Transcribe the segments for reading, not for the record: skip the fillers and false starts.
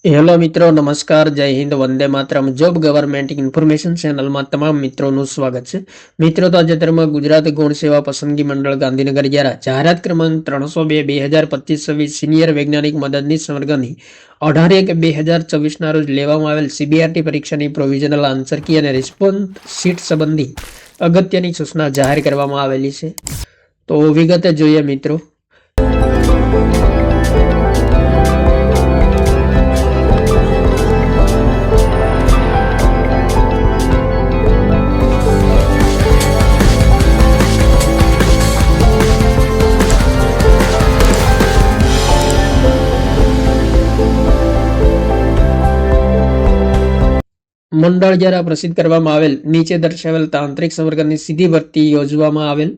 Hello મિત્રો, નમસ્કાર, જય Hind, Vande Mataram. Job government information ચેનલમાં તમામ મિત્રોનું સ્વાગત છે. મિત્રો, તાજેતરમાં ગુજરાત ગૌણ સેવા પસંદગી મંડળ ગાંધીનગર દ્વારા જાહેરાત ક્રમાંક 302/2025 સિનિયર વૈજ્ઞાનિક મદદનીશ વર્ગની 18/1/2024 રોજ લેવામાં આવેલ સીબીઆરટી પરીક્ષાની પ્રોવિઝનલ આન્સર કી અને રિસ્પોન્સ શીટ સંબંધી અગત્યની સૂચના જાહેર કરવામાં આવેલી છે. તો વિગતે જોઈએ મિત્રો. મંડળ દ્વારા પ્રસિદ્ધ કરવામાં આવેલ નીચે દર્શાવેલ તાંત્રિક સંવર્ગની સીધી ભરતી યોજવામાં આવેલ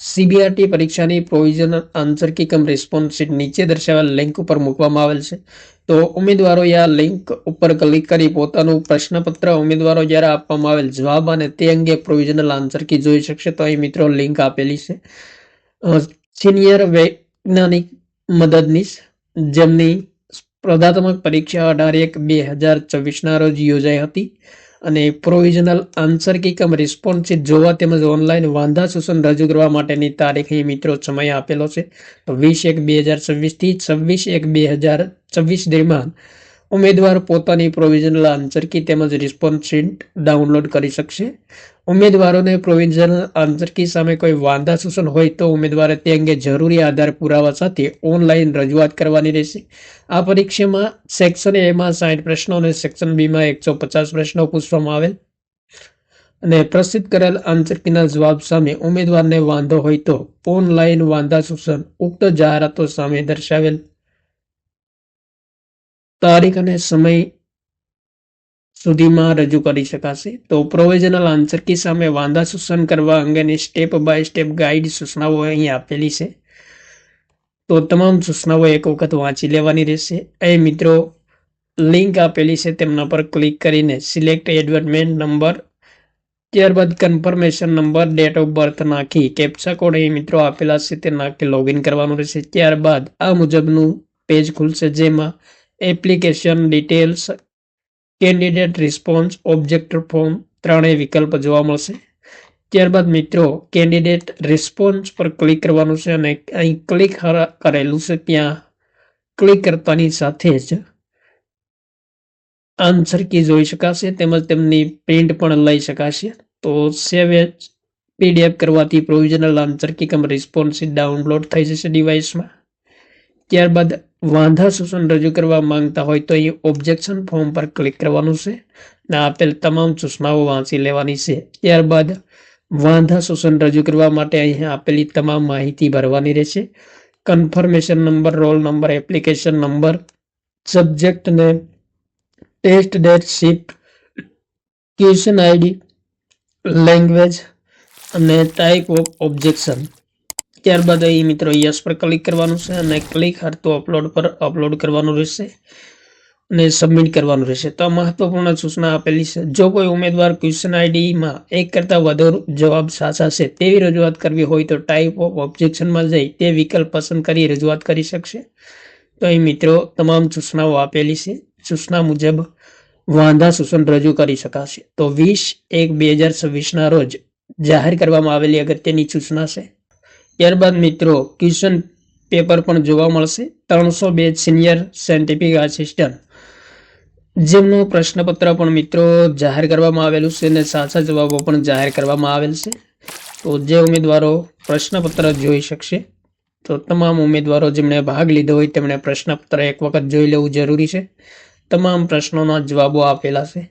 સીબીઆરટી પરીક્ષાની પ્રોવિઝનલ આન્સર કી કમ રિસ્પોન્સ શીટ નીચે દર્શાવેલ લિંક ઉપર મૂકવામાં આવેલ છે. તો ઉમેદવારોએ આ લિંક ઉપર ક્લિક કરી પોતાનું પ્રશ્નપત્ર, ઉમેદવારો દ્વારા આપવામાં આવેલ જવાબ અને તે અંગે પ્રોવિઝનલ આન્સર કી જોઈ શકશે. તો અહીં મિત્રો લિંક આપેલી છે. સિનિયર વૈજ્ઞાનિક મદદનીશ જેમની સ્પર્ધાત્મક પરીક્ષા 18/1/2024 રોજ યોજાઈ હતી અને પ્રોવિઝનલ આન્સર કી કમ રિસ્પોન્સ શીટ જોવા તેમજ ઓનલાઈન વાંધા સૂચન રજૂ કરવા માટેની તારીખ અહીં મિત્રો સમય આપેલો છે. તો 20/1/2026 થી 26/1/2024 દરમિયાન ઉમેદવાર પોતાની પ્રોવિઝનલ આન્સર કી તેમજ રિસ્પોન્સ શીટ ડાઉનલોડ કરી શકશે. ઉમેદવારોને પ્રોવિઝનલ આન્સર કી સામે કોઈ વાંધા સૂચન હોય તો ઉમેદવારે તે અંગે જરૂરી આધાર પુરાવા સાથે ઓનલાઈન રજૂઆત કરવાની રહેશે. આ પરીક્ષામાં સેક્શન એ માં 60 પ્રશ્નો અને સેક્શન બી માં 150 પ્રશ્નો પૂછવામાં આવેલ અને પ્રસિદ્ધ કરેલ આન્સર કીના જવાબ સામે ઉમેદવારને વાંધો હોય તો ઓનલાઈન વાંધા સૂચન ઉક્ત જાહેરાતો સામે દર્શાવેલ તારીખ અને સમય સુધીમાં રજૂ કરી શકાશે. તો પ્રોવિઝનલ આન્સર કી સામે વાંધા સૂચન કરવા અંગેની સ્ટેપ બાય સ્ટેપ ગાઈડ સૂચનાઓ અહીં આપેલી છે. તો તમામ સૂચનાઓ એક વખત વાંચી લેવાની રહેશે. અહીં મિત્રો લિંક આપેલી છે, તેમના પર ક્લિક કરીને સિલેક્ટ એડવર્ટમેન્ટ નંબર, ત્યારબાદ confirmation number, date of birth નાખી કેપ્ચા કોડ અહીં મિત્રો આપેલા છે તે નાખી લોગિન કરવાનું રહેશે. ત્યારબાદ આ મુજબનું પેજ ખુલશે, જેમાં application details, candidate response, object form ત્રણેય વિકલ્પ જોવા મળશે. ત્યારબાદ મિત્રો કેન્ડિડેટ રિસ્પોન્સ પર ક્લિક કરવાનું છે અને અહીં ક્લિક કરેલું છે ત્યાં ક્લિક કરતાની સાથે જ આન્સર કી જોઈ શકાશે તેમજ તેમની પ્રિન્ટ પણ લઈ શકાશે. તો સેવ એઝ પીડીએફ કરવાથી પ્રોવિઝનલ આન્સર કી કમ રિસ્પોન્સ ડાઉનલોડ થઈ જશે ડિવાઇસમાં. ત્યારબાદ વાંધા સૂચન રજૂ કરવા માંગતા હોય તો અહીં ઓબ્જેક્શન ફોર્મ પર ક્લિક કરવાનું છે અને આપેલ તમામ સૂચનાઓ વાંચી લેવાની છે. ત્યારબાદ વાંધા સૂચન રજૂ કરવા માટે અહીં આપેલી તમામ માહિતી ભરવાની રહેશે. Confirmation number, roll number, application number, subject name, test date, shift, question ID, language અને ટાઈપ ઓફ ઓબ્જેક્શન. ત્યારબાદ અહીં મિત્રો યસ પર ક્લિક કરવાનું છે અને ક્લિક હરતો અપલોડ પર અપલોડ કરવાનું રહેશે અને સબમિટ કરવાનું રહેશે. તો મહત્વપૂર્ણ સૂચના આપેલી છે. જો કોઈ ઉમેદવાર ક્વેશ્ચન આઈડીમાં એક કરતાં વધુ જવાબ સાચા છે તેવી રજૂઆત કરવી હોય તો ટાઈપ ઓફ ઓબ્જેક્શનમાં જઈ તે વિકલ્પ પસંદ કરી રજૂઆત કરી શકશે. તો અહીં મિત્રો તમામ સૂચનાઓ આપેલી છે. સૂચના મુજબ વાંધા સૂચન રજૂ કરી શકાશે. તો 20/1/2026 રોજ જાહેર કરવામાં આવેલી અગત્યની સૂચના છે. ત્યારબાદ મિત્રો ક્વેશ્ચન પેપર પણ જોવા મળશે. 302 સિનિયર સાયન્ટિફિક આસિસ્ટન્ટ જેમનું પ્રશ્નપત્ર પણ મિત્રો જાહેર કરવામાં આવેલું છે અને સાચા જવાબો પણ જાહેર કરવામાં આવેલ છે. તો જે ઉમેદવારો પ્રશ્નપત્ર જોઈ શકશે, તો તમામ ઉમેદવારો જેમણે ભાગ લીધો હોય તેમણે પ્રશ્નપત્ર એક વખત જોઈ લેવું જરૂરી છે. તમામ પ્રશ્નોના જવાબો આપેલા છે.